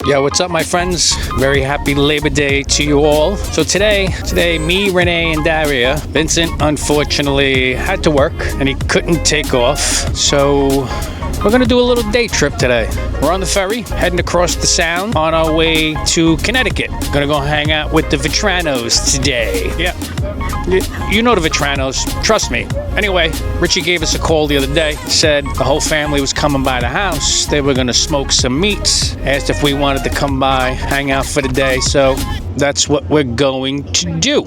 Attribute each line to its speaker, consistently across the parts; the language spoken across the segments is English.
Speaker 1: Yo, what's up, my friends? Very happy Labor Day to you all. So today, me, Renee, and Daria. Vincent, unfortunately, had to work, and he couldn't take off. So we're gonna do a little day trip today. We're on the ferry, heading across the Sound on our way to Connecticut. Gonna go hang out with the Vetranos today. Yeah, you know the Vetranos, trust me. Anyway, Richie gave us a call the other day, said the whole family was coming by the house. They were gonna smoke some meats, asked if we wanted to come by, hang out for the day. So that's what we're going to do.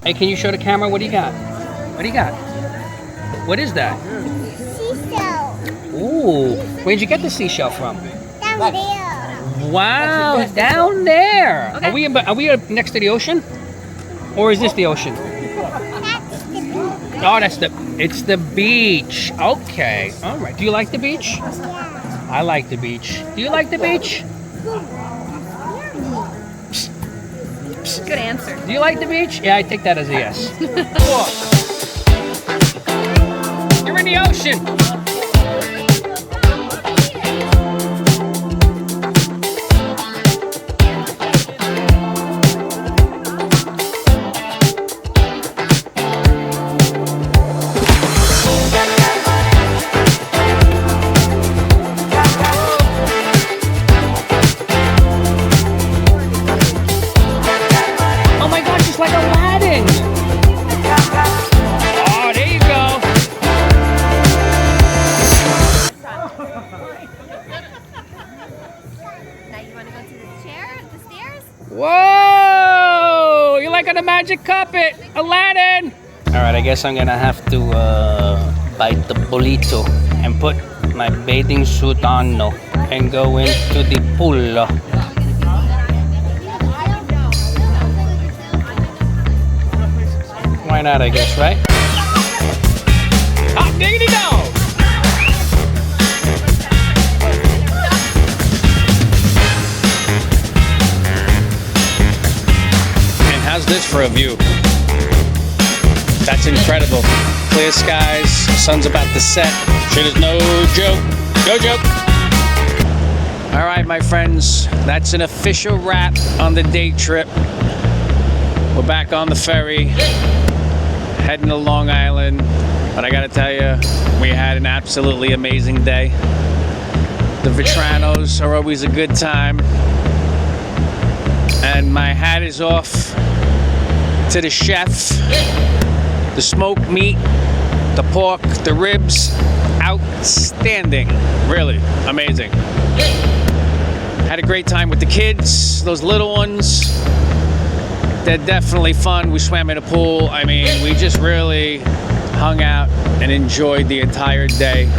Speaker 2: Hey, can you show the camera? What do you got? What do you got? What is that?
Speaker 3: Seashell.
Speaker 2: Ooh, where'd you get the seashell from?
Speaker 3: Down there.
Speaker 2: Wow, down there. Okay. Are we next to the ocean? Or is this the ocean?
Speaker 3: That's the beach.
Speaker 2: Oh, it's the beach. Okay, all right. Do you like the beach?
Speaker 3: Yeah.
Speaker 2: I like the beach. Do you like the beach?
Speaker 4: Good answer.
Speaker 2: Do you like the beach? Yeah, I take that as a yes. You're in the ocean. Like Aladdin. Oh, there you go.
Speaker 4: Now you want to go to the stairs?
Speaker 2: Whoa! You're like on a magic carpet, Aladdin. All right, I guess I'm gonna have to bite the bolito and put my bathing suit on now and go into the pool. Why not, I guess, right? Hot diggity dog! And how's this for a view? That's incredible. Clear skies, sun's about to set. Shit is no joke. No joke. All right, my friends, that's an official wrap on the day trip. We're back on the ferry, heading to Long Island, but I gotta tell you, we had an absolutely amazing day. The Vetranos are always a good time, and my hat is off to the chef. The smoked meat, the pork, the ribs, outstanding, really amazing. Had a great time with the kids, those little ones. They're definitely fun. We swam in a pool. I mean, we just really hung out and enjoyed the entire day.